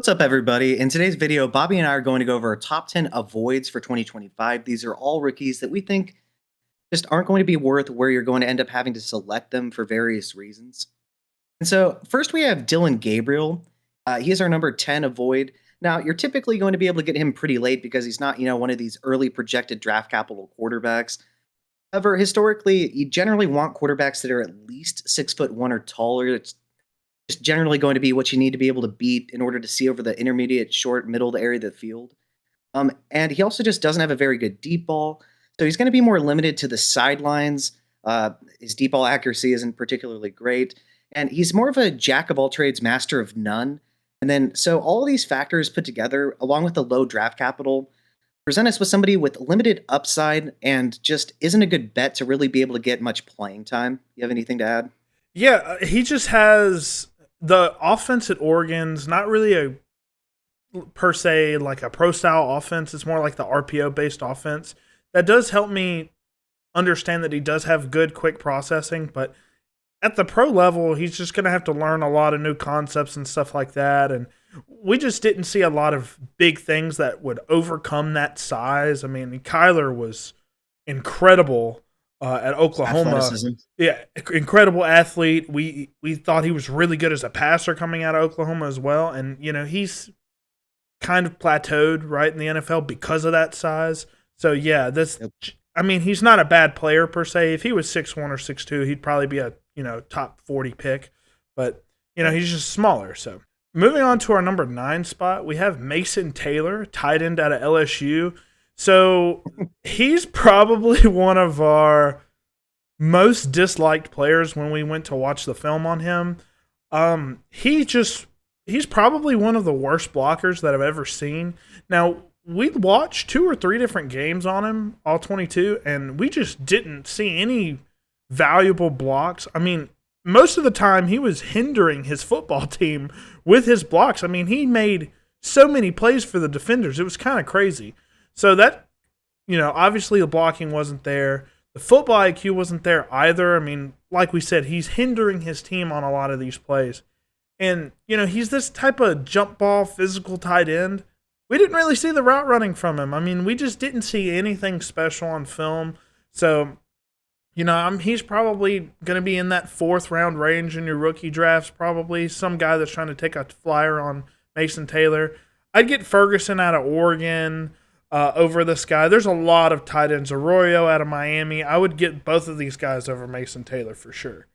What's up, everybody? In today's video, Bobby and I are going to go over our top 10 avoids for 2025. These are all rookies that we think just aren't going to be worth where you're going to end up having to select them for various reasons. And so, first we have Dylan Gabriel. He is our number 10 avoid. Now, you're typically going to be able to get him pretty late because he's not, one of these early projected draft capital quarterbacks. However, historically, you generally want quarterbacks that are at least 6'1" or taller. It's just generally going to be what you need to be able to beat in order to see over the intermediate, short, middle area of the field. And he also just doesn't have a very good deep ball, so he's going to be more limited to the sidelines. His deep ball accuracy isn't particularly great, and he's more of a jack of all trades, master of none. And then, so all of these factors put together, along with the low draft capital, present us with somebody with limited upside and just isn't a good bet to really be able to get much playing time. You have anything to add? Yeah, he just has the offense at Oregon's not really a per se like a pro style offense. It's more like the RPO based offense. That does help me understand that he does have good quick processing, but at the pro level, he's just going to have to learn a lot of new concepts and stuff like that. And we just didn't see a lot of big things that would overcome that size. I mean, Kyler was incredible at Oklahoma. Athleticism. Yeah, incredible athlete. We thought he was really good as a passer coming out of Oklahoma as well. And, he's kind of plateaued right in the NFL because of that size. So, yeah, Yep. he's not a bad player per se. If he was 6'1" or 6'2", he'd probably be a, top 40 pick. But, he's just smaller. So, moving on to our number 9 spot, we have Mason Taylor, tight end out of LSU. So, he's probably one of our most disliked players when we went to watch the film on him. He's probably one of the worst blockers that I've ever seen. Now, we watched 2 or 3 different games on him, all 22, and we just didn't see any valuable blocks. I mean, most of the time he was hindering his football team with his blocks. I mean, he made so many plays for the defenders. It was kind of crazy. So that, obviously the blocking wasn't there. The football IQ wasn't there either. I mean, like we said, he's hindering his team on a lot of these plays. And, he's this type of jump ball, physical tight end. We didn't really see the route running from him. I mean, we just didn't see anything special on film. So, he's probably going to be in that 4th round range in your rookie drafts, probably. Some guy that's trying to take a flyer on Mason Taylor. I'd get Ferguson out of Oregon over this guy. There's a lot of tight ends. Arroyo out of Miami. I would get both of these guys over Mason Taylor for sure.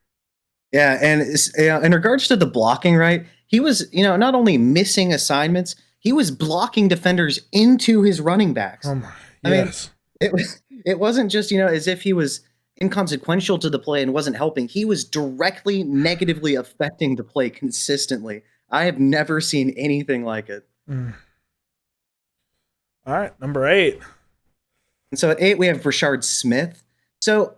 Yeah, and in regards to the blocking, right, he was, not only missing assignments, he was blocking defenders into his running backs. Oh my, yes. I mean, it wasn't just, as if he was inconsequential to the play and wasn't helping. He was directly negatively affecting the play consistently. I have never seen anything like it. All right, number 8. And so at 8, we have Rashard Smith. So,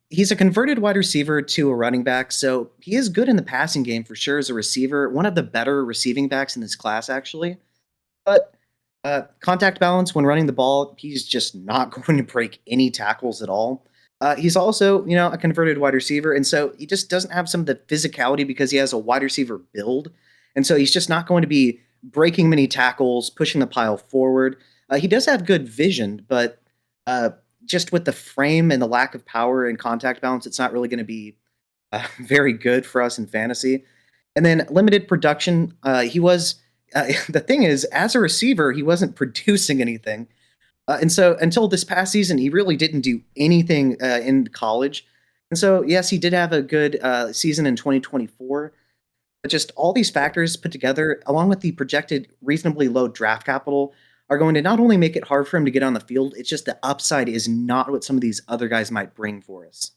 he's a converted wide receiver to a running back. So he is good in the passing game for sure as a receiver. One of the better receiving backs in this class, actually. But contact balance when running the ball, he's just not going to break any tackles at all. He's also, a converted wide receiver. And so he just doesn't have some of the physicality because he has a wide receiver build. And so he's just not going to be breaking many tackles, pushing the pile forward. He does have good vision, but just with the frame and the lack of power and contact balance, it's not really going to be very good for us in fantasy. And then limited production. He was, the thing is, as a receiver, he wasn't producing anything. And so until this past season, he really didn't do anything in college. And so, yes, he did have a good season in 2024. But just all these factors put together, along with the projected reasonably low draft capital, are going to not only make it hard for him to get on the field, it's just the upside is not what some of these other guys might bring for us.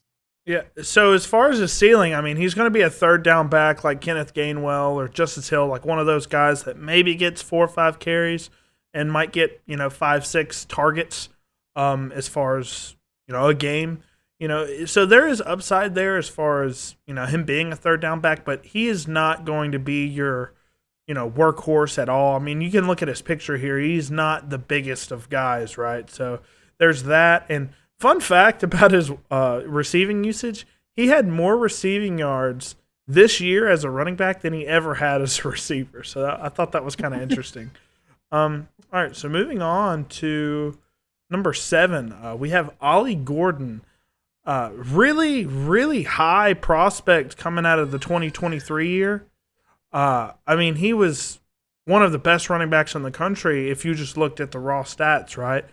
Yeah, so as far as his ceiling, I mean, he's going to be a 3rd down back like Kenneth Gainwell or Justice Hill, like one of those guys that maybe gets 4 or 5 carries and might get, 5, 6 targets as far as, a game. So there is upside there as far as, him being a 3rd down back, but he is not going to be your workhorse at all. I mean, you can look at his picture here. He's not the biggest of guys, right? So there's that. And fun fact about his receiving usage, he had more receiving yards this year as a running back than he ever had as a receiver. So I thought that was kind of interesting. All right, so moving on to number 7, we have Ollie Gordon. Really, really high prospect coming out of the 2023 year. I mean, he was one of the best running backs in the country if you just looked at the raw stats, right?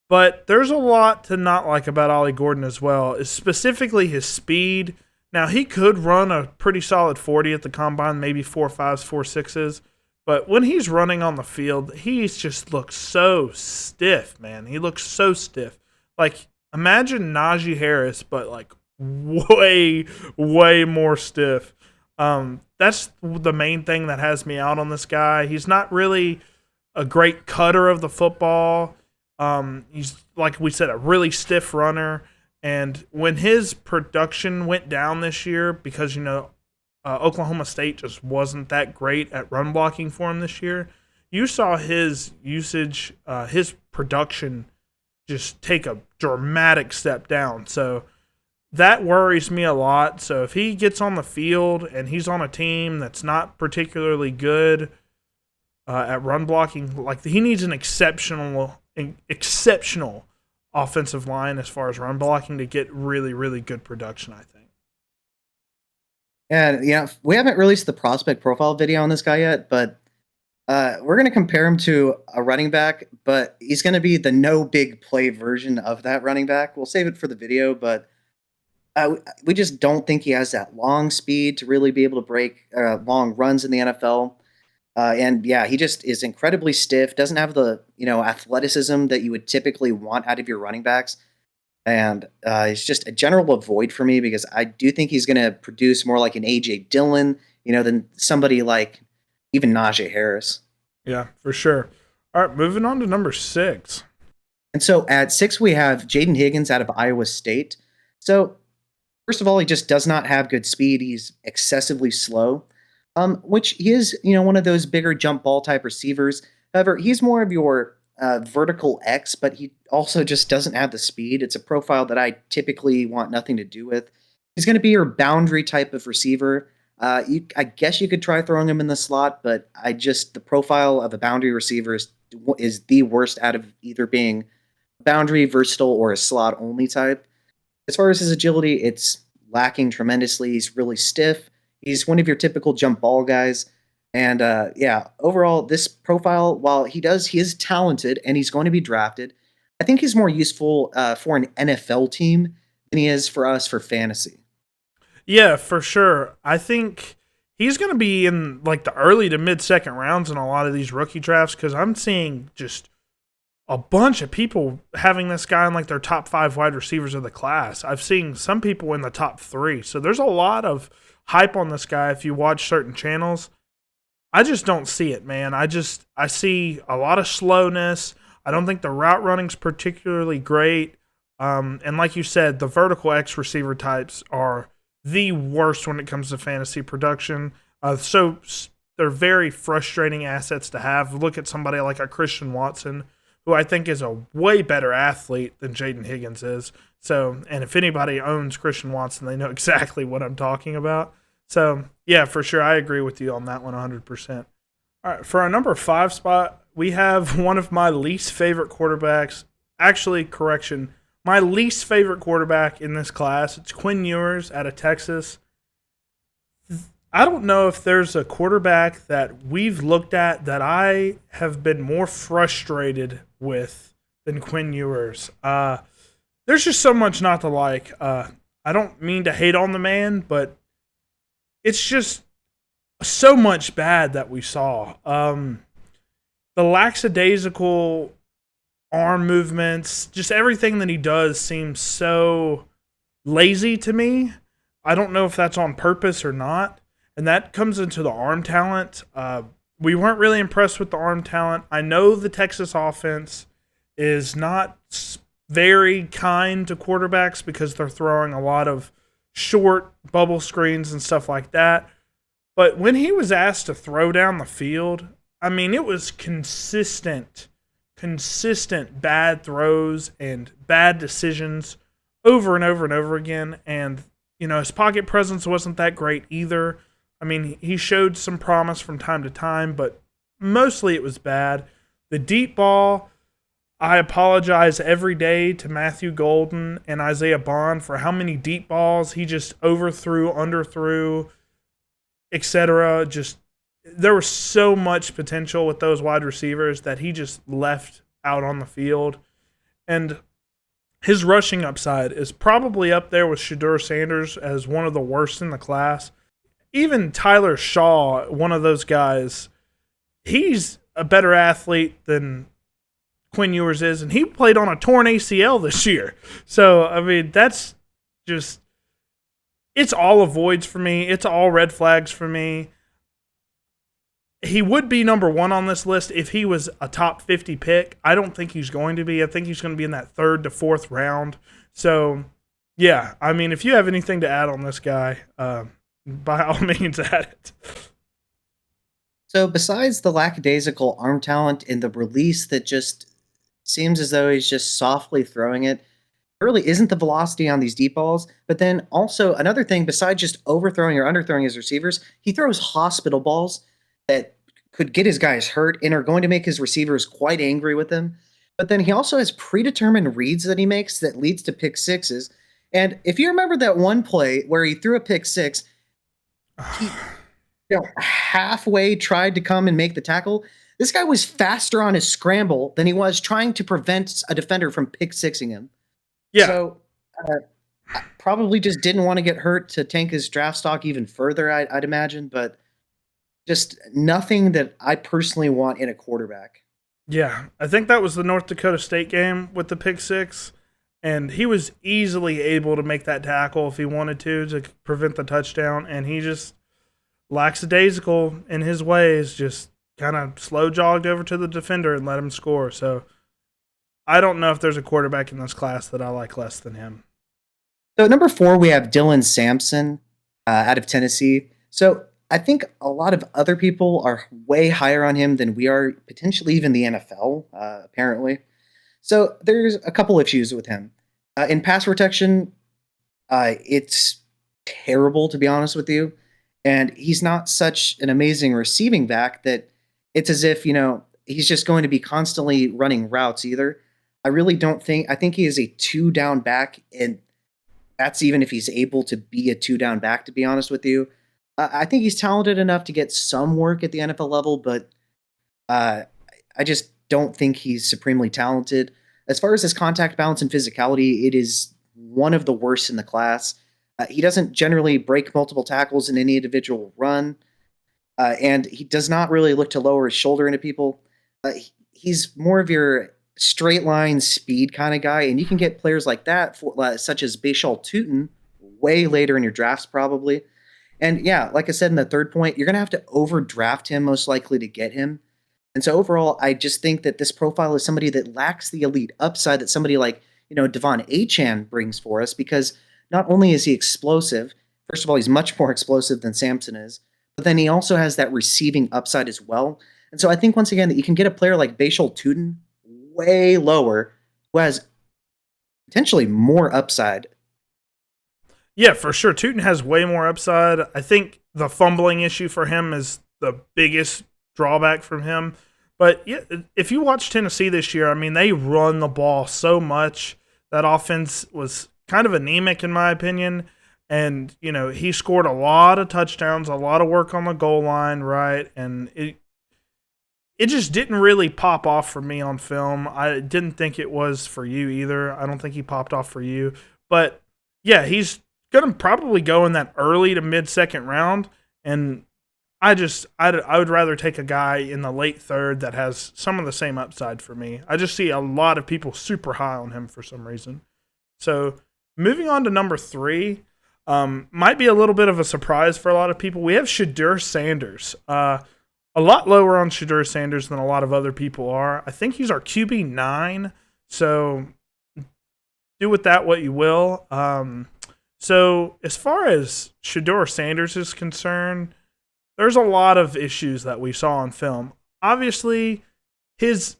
But there's a lot to not like about Ollie Gordon as well, is specifically his speed. Now, he could run a pretty solid 40 at the combine, maybe 4.5s, 4.6s. But when he's running on the field, he just looks so stiff, man. He looks so stiff. Like, imagine Najee Harris, but like way, way more stiff. That's the main thing that has me out on this guy. He's not really a great cutter of the football. He's, like we said, a really stiff runner. And when his production went down this year, because, Oklahoma State just wasn't that great at run blocking for him this year, you saw his usage, his production just take a dramatic step down. So that worries me a lot. So if he gets on the field and he's on a team that's not particularly good at run blocking, like he needs an exceptional offensive line as far as run blocking to get really, really good production, I think. And we haven't released the prospect profile video on this guy yet, but we're going to compare him to a running back, but he's going to be the no big play version of that running back. We'll save it for the video, but we just don't think he has that long speed to really be able to break long runs in the NFL. And yeah, he just is incredibly stiff, doesn't have the athleticism that you would typically want out of your running backs. And it's just a general avoid for me because I do think he's going to produce more like an A.J. Dillon, than somebody like even Najee Harris. Yeah, for sure. All right, moving on to number 6. And so at 6, we have Jaden Higgins out of Iowa State. So first of all, he just does not have good speed. He's excessively slow, which he is, one of those bigger jump ball type receivers. However, he's more of your vertical X, but he also just doesn't have the speed. It's a profile that I typically want nothing to do with. He's going to be your boundary type of receiver. I guess you could try throwing him in the slot, but the profile of a boundary receiver is the worst out of either being boundary, versatile, or a slot only type. As far as his agility, it's lacking tremendously. He's really stiff. He's one of your typical jump ball guys. And overall, this profile, while he is talented and he's going to be drafted, I think he's more useful for an NFL team than he is for us for fantasy. Yeah, for sure. I think he's going to be in like the early to mid second rounds in a lot of these rookie drafts because I'm seeing just a bunch of people having this guy in like their top 5 wide receivers of the class. I've seen some people in the top 3. So there's a lot of hype on this guy if you watch certain channels. I just don't see it, man. I see a lot of slowness. I don't think the route running's particularly great. And like you said, the vertical X receiver types are the worst when it comes to fantasy production. So they're very frustrating assets to have. Look at somebody like a Christian Watson, who I think is a way better athlete than Jaden Higgins is. So, and if anybody owns Christian Watson, they know exactly what I'm talking about. So, yeah, for sure. I agree with you on that one 100%. All right, for our number 5 spot, we have one of my least favorite quarterbacks. Actually, correction, my least favorite quarterback in this class. It's Quinn Ewers out of Texas. I don't know if there's a quarterback that we've looked at that I have been more frustrated with than Quinn Ewers. There's just so much not to like. I don't mean to hate on the man, but it's just so much bad that we saw. The lackadaisical arm movements, just everything that he does seems so lazy to me. I don't know if that's on purpose or not. And that comes into the arm talent. We weren't really impressed with the arm talent. I know the Texas offense is not very kind to quarterbacks because they're throwing a lot of short bubble screens and stuff like that. But when he was asked to throw down the field, I mean, it was consistent bad throws and bad decisions over and over and over again. And his pocket presence wasn't that great either. I mean, he showed some promise from time to time, but mostly it was bad. The deep ball, I apologize every day to Matthew Golden and Isaiah Bond for how many deep balls he just overthrew, underthrew, etc. Just there was so much potential with those wide receivers that he just left out on the field. And his rushing upside is probably up there with Shedeur Sanders as one of the worst in the class. Even Tyler Shaw, one of those guys, he's a better athlete than Quinn Ewers is, and he played on a torn ACL this year. So, I mean, that's just, it's all avoids for me. It's all red flags for me. He would be number one on this list if he was a top 50 pick. I don't think he's going to be. I think he's going to be in that 3rd to 4th round. So, yeah, I mean, if you have anything to add on this guy, by all means, add it. So besides the lackadaisical arm talent and the release that just seems as though he's just softly throwing it, there really isn't the velocity on these deep balls. But then also another thing, besides just overthrowing or underthrowing his receivers, he throws hospital balls that could get his guys hurt and are going to make his receivers quite angry with him. But then he also has predetermined reads that he makes that leads to pick sixes. And if you remember that one play where he threw a pick six, he halfway tried to come and make the tackle. This guy was faster on his scramble than he was trying to prevent a defender from pick sixing him. Yeah. So probably just didn't want to get hurt to tank his draft stock even further, I'd imagine, but just nothing that I personally want in a quarterback. Yeah, I think that was the North Dakota State game with the pick six, and he was easily able to make that tackle if he wanted to prevent the touchdown, and he just lackadaisical in his ways, just kind of slow jogged over to the defender and let him score. So I don't know if there's a quarterback in this class that I like less than him. So at number 4, we have Dylan Sampson out of Tennessee. So I think a lot of other people are way higher on him than we are, potentially even the NFL, apparently. So there's a couple issues with him. In pass protection, it's terrible, to be honest with you. And he's not such an amazing receiving back that it's as if, he's just going to be constantly running routes either. I think he is a 2-down back, and that's even if he's able to be a 2-down back, to be honest with you. I think he's talented enough to get some work at the NFL level, but I just don't think he's supremely talented. As far as his contact balance and physicality, it is one of the worst in the class. He doesn't generally break multiple tackles in any individual run, and he does not really look to lower his shoulder into people. He's more of your straight line speed kind of guy, and you can get players like that, such as Bashal Tutin, way later in your drafts probably. And yeah, like I said in the third point, you're going to have to overdraft him most likely to get him. And so overall, I just think that this profile is somebody that lacks the elite upside that somebody like, Devon Achane brings for us, because not only is he explosive, first of all, he's much more explosive than Sampson is, but then he also has that receiving upside as well. And so I think, once again, that you can get a player like Bashal Tutin way lower who has potentially more upside. Yeah, for sure. Tutin has way more upside. I think the fumbling issue for him is the biggest drawback from him. But yeah, if you watch Tennessee this year, I mean, they run the ball so much. That offense was kind of anemic in my opinion. And, he scored a lot of touchdowns, a lot of work on the goal line, right? And it just didn't really pop off for me on film. I didn't think it was for you either. I don't think he popped off for you. But yeah, he's going to probably go in that early to mid-second round. And I would rather take a guy in the late third that has some of the same upside for me. I just see a lot of people super high on him for some reason. So moving on to number 3, might be a little bit of a surprise for a lot of people. We have Shedeur Sanders. A lot lower on Shedeur Sanders than a lot of other people are. I think he's our QB9, so do with that what you will. So as far as Shedeur Sanders is concerned, there's a lot of issues that we saw on film. Obviously, his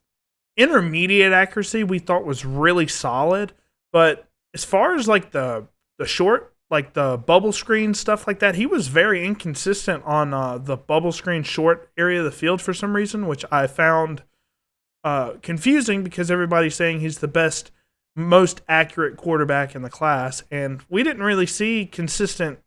intermediate accuracy we thought was really solid, but as far as like the short like the bubble screen stuff like that. He was very inconsistent on the bubble screen short area of the field for some reason, which I found confusing because everybody's saying he's the best, most accurate quarterback in the class, and we didn't really see consistent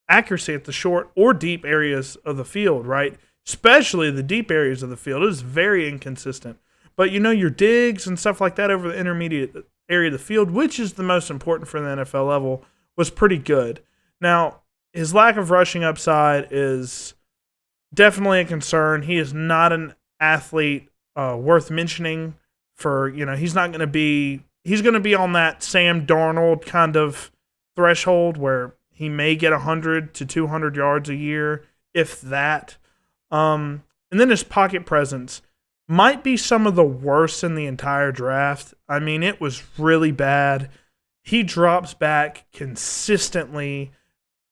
accuracy at the short or deep areas of the field, right? Especially the deep areas of the field. It was very inconsistent. But your digs and stuff like that over the intermediate area of the field, which is the most important for the NFL level, was pretty good. Now, his lack of rushing upside is definitely a concern. He is not an athlete worth mentioning for, he's not going to be, he's going to be on that Sam Darnold kind of threshold where he may get 100 to 200 yards a year, if that. And then his pocket presence might be some of the worst in the entire draft. I mean, it was really bad. He drops back consistently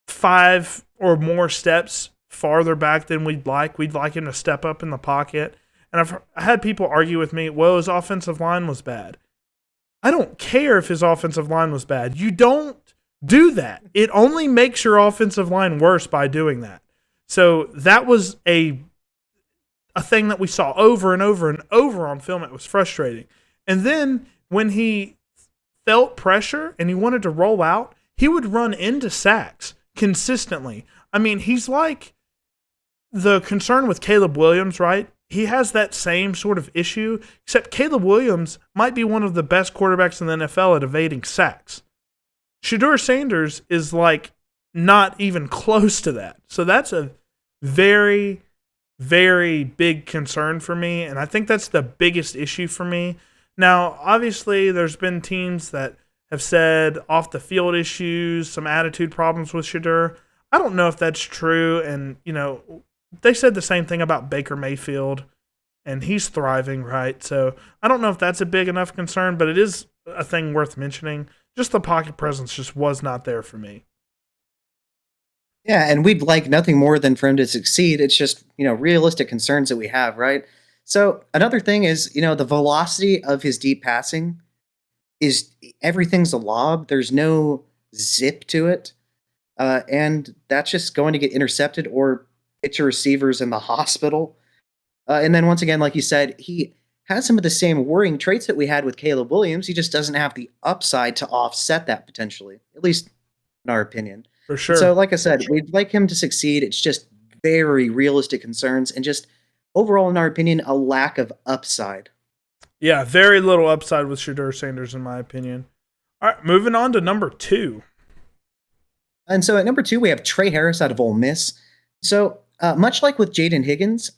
5 or more steps farther back than we'd like. We'd like him to step up in the pocket. And I've had people argue with me, well, his offensive line was bad. I don't care if his offensive line was bad. You don't do that. It only makes your offensive line worse by doing that. So that was a thing that we saw over and over and over on film. It was frustrating. And then when he felt pressure and he wanted to roll out, he would run into sacks consistently. I mean, he's like the concern with Caleb Williams, right? He has that same sort of issue, except Caleb Williams might be one of the best quarterbacks in the NFL at evading sacks. Shedeur Sanders is like not even close to that. So that's a very, very big concern for me, and I think that's the biggest issue for me. Now, obviously, there's been teams that have said off-the-field issues, some attitude problems with Shedeur. I don't know if that's true, and, they said the same thing about Baker Mayfield, and he's thriving, right? So I don't know if that's a big enough concern, but it is a thing worth mentioning. Just the pocket presence just was not there for me. Yeah, and we'd like nothing more than for him to succeed. It's just, realistic concerns that we have, right? So another thing is, the velocity of his deep passing is everything's a lob. There's no zip to it. And that's just going to get intercepted or get your receivers in the hospital. And then once again, like you said, he has some of the same worrying traits that we had with Caleb Williams. He just doesn't have the upside to offset that potentially, at least in our opinion. For sure. So, like I said, we'd like him to succeed. It's just very realistic concerns and just overall, in our opinion, a lack of upside. Yeah, very little upside with Shedeur Sanders, in my opinion. All right, moving on to number 2. And so at number 2, we have Trey Harris out of Ole Miss. So much like with Jaden Higgins,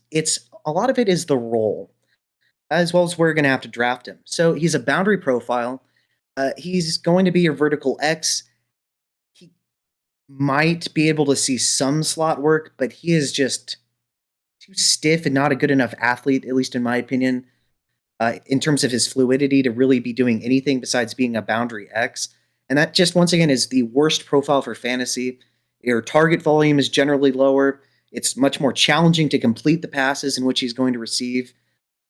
a lot of it is the role, as well as we're going to have to draft him. So he's a boundary profile. He's going to be your vertical X. He might be able to see some slot work, but he is just too stiff and not a good enough athlete, at least in my opinion, in terms of his fluidity to really be doing anything besides being a boundary X. And that just, once again, is the worst profile for fantasy. Your target volume is generally lower. It's much more challenging to complete the passes in which he's going to receive.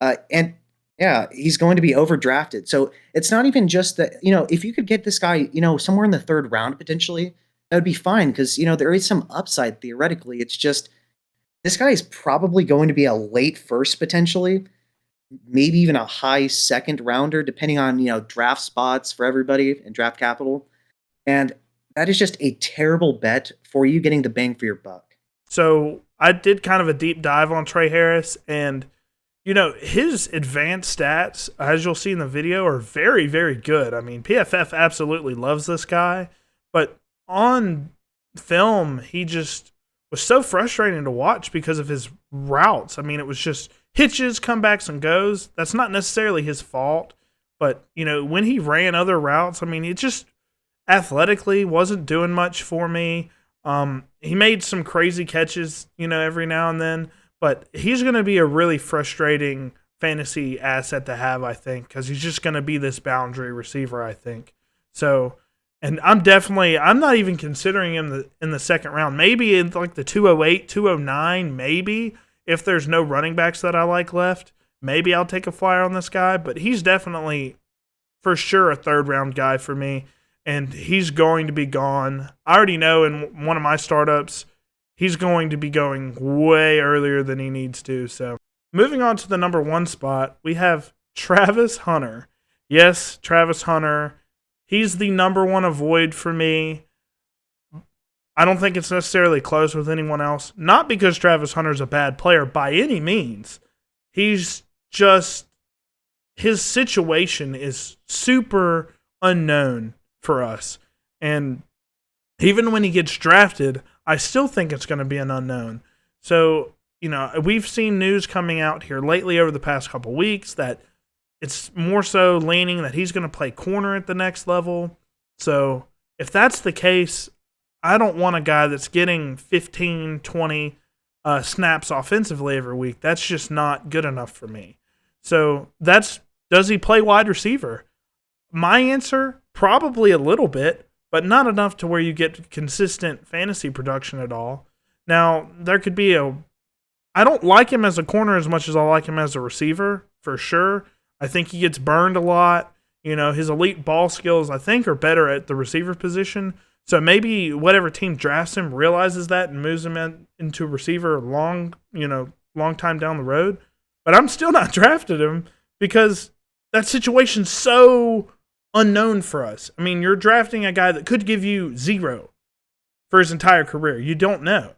And yeah, he's going to be overdrafted. So it's not even just that, if you could get this guy, somewhere in the 3rd round potentially, that would be fine because, there is some upside theoretically. It's just this guy is probably going to be a late first potentially, maybe even a high 2nd rounder, depending on, draft spots for everybody and draft capital. And that is just a terrible bet for you getting the bang for your buck. So I did kind of a deep dive on Trey Harris, and his advanced stats, as you'll see in the video, are very, very good. I mean, PFF absolutely loves this guy, but on film, he just was so frustrating to watch because of his routes. I mean, it was just hitches, comebacks, and goes. That's not necessarily his fault, but, when he ran other routes, I mean, it just athletically wasn't doing much for me. He made some crazy catches, every now and then, but he's going to be a really frustrating fantasy asset to have, I think, because he's just going to be this boundary receiver, I think. So, and I'm not even considering him in the 2nd round. Maybe in like the 208, 209, maybe, if there's no running backs that I like left. Maybe I'll take a flyer on this guy, but he's definitely, for sure, a 3rd round guy for me. and he's going to be gone. I already know in one of my startups, he's going to be going way earlier than he needs to. So, moving on to the number 1 spot, we have Travis Hunter. Yes, Travis Hunter. He's the number 1 avoid for me. I don't think it's necessarily close with anyone else. Not because Travis Hunter's a bad player by any means. He's just, his situation is super unknown for us. And even when he gets drafted, I still think it's going to be an unknown. So, we've seen news coming out here lately over the past couple weeks that it's more so leaning that he's going to play corner at the next level. So, if that's the case, I don't want a guy that's getting 15, 20 snaps offensively every week. That's just not good enough for me. So, does he play wide receiver? My answer, probably a little bit, but not enough to where you get consistent fantasy production at all. Now, there could be I don't like him as a corner as much as I like him as a receiver, for sure. I think he gets burned a lot. His elite ball skills, I think, are better at the receiver position. So maybe whatever team drafts him realizes that and moves him into receiver long time down the road. But I'm still not drafting him because that situation's so unknown for us. I mean, you're drafting a guy that could give you 0 for his entire career. You don't know.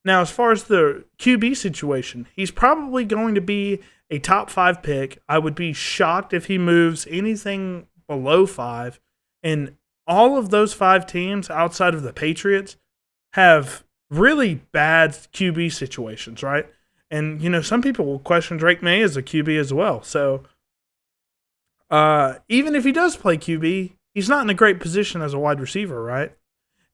Now, as far as the QB situation, he's probably going to be a top 5 pick. I would be shocked if he moves anything below 5. And all of those 5 teams outside of the Patriots have really bad QB situations, right? And, some people will question Drake May as a QB as well. So, even if he does play QB, he's not in a great position as a wide receiver, right?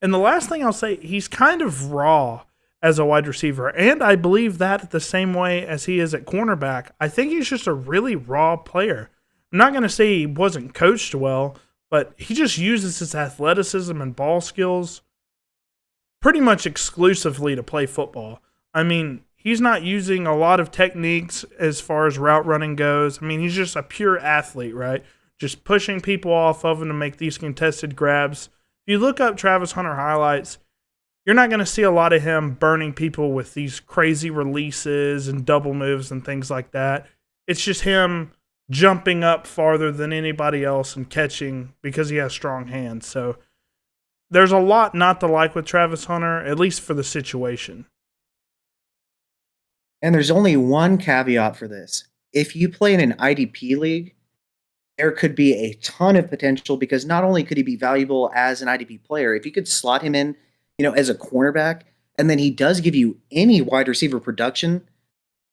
And the last thing I'll say, he's kind of raw as a wide receiver, and I believe that the same way as he is at cornerback. I think he's just a really raw player. I'm not going to say he wasn't coached well, but he just uses his athleticism and ball skills pretty much exclusively to play football. I mean, he's not using a lot of techniques as far as route running goes. I mean, he's just a pure athlete, right? Just pushing people off of him to make these contested grabs. If you look up Travis Hunter highlights, you're not going to see a lot of him burning people with these crazy releases and double moves and things like that. It's just him jumping up farther than anybody else and catching because he has strong hands. So there's a lot not to like with Travis Hunter, at least for the situation. And there's only one caveat for this. If you play in an IDP league, there could be a ton of potential because not only could he be valuable as an IDP player, if you could slot him in, as a cornerback, and then he does give you any wide receiver production,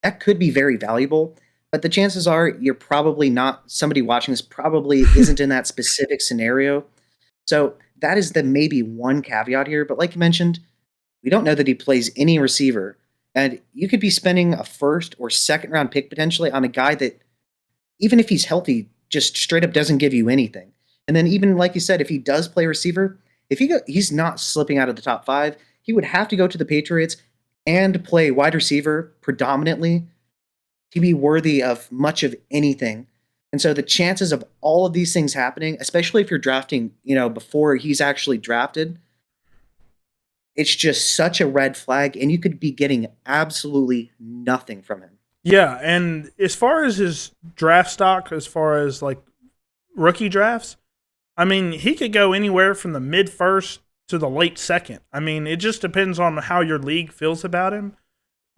that could be very valuable. But the chances are you're probably not, somebody watching this probably isn't in that specific scenario. So that is the maybe one caveat here. But like you mentioned, we don't know that he plays any receiver. And you could be spending a 1st or 2nd round pick potentially on a guy that, even if he's healthy, just straight up doesn't give you anything. And then even like you said, if he does play receiver, he's not slipping out of the top 5. He would have to go to the Patriots and play wide receiver predominantly to be worthy of much of anything. And so the chances of all of these things happening, especially if you're drafting, before he's actually drafted, it's just such a red flag, and you could be getting absolutely nothing from him. Yeah, and as far as his draft stock, as far as like rookie drafts, I mean, he could go anywhere from the mid-1st to the late 2nd. I mean, it just depends on how your league feels about him.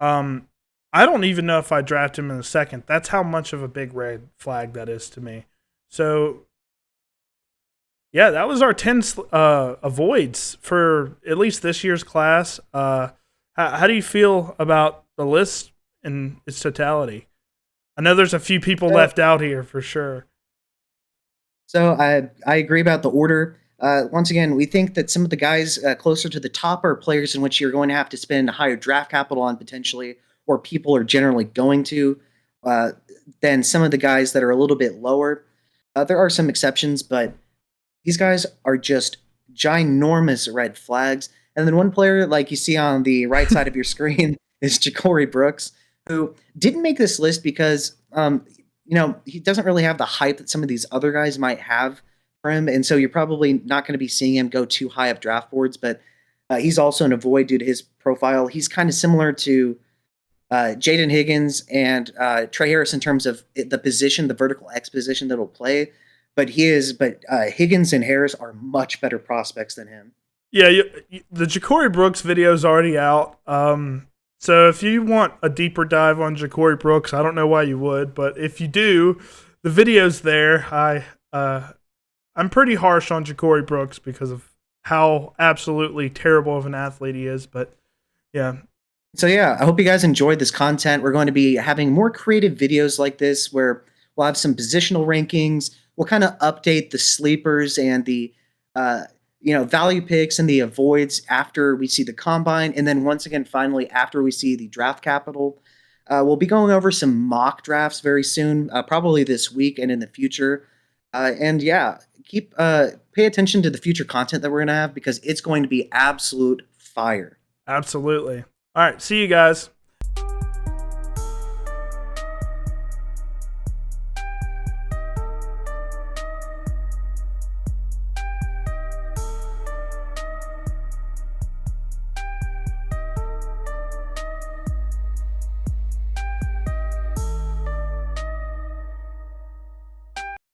I don't even know if I draft him in the 2nd. That's how much of a big red flag that is to me. So, yeah, that was our 10 avoids for at least this year's class. How do you feel about the list in its totality? I know there's a few people left out here for sure. So I agree about the order. Once again, we think that some of the guys closer to the top are players in which you're going to have to spend higher draft capital on potentially, or people are generally going to, than some of the guys that are a little bit lower. There are some exceptions, but these guys are just ginormous red flags. And then one player, like you see on the right side of your screen, is Ja'Cory Brooks, who didn't make this list because he doesn't really have the hype that some of these other guys might have for him, and so you're probably not going to be seeing him go too high up draft boards. But he's also an avoid due to his profile. He's kind of similar to Jaden Higgins and Trey Harris in terms of the position, the vertical X position that'll play. But Higgins and Harris are much better prospects than him. Yeah, the Ja'Cory Brooks video is already out. So if you want a deeper dive on Ja'Cory Brooks, I don't know why you would, but if you do, the video's there. I'm pretty harsh on Ja'Cory Brooks because of how absolutely terrible of an athlete he is. But yeah. So yeah, I hope you guys enjoyed this content. We're going to be having more creative videos like this where we'll have some positional rankings. We'll kind of update the sleepers and the value picks and the avoids after we see the combine, and then once again, finally after we see the draft capital. We'll be going over some mock drafts very soon, probably this week and in the future. And yeah, pay attention to the future content that we're gonna have because it's going to be absolute fire. Absolutely. All right, see you guys.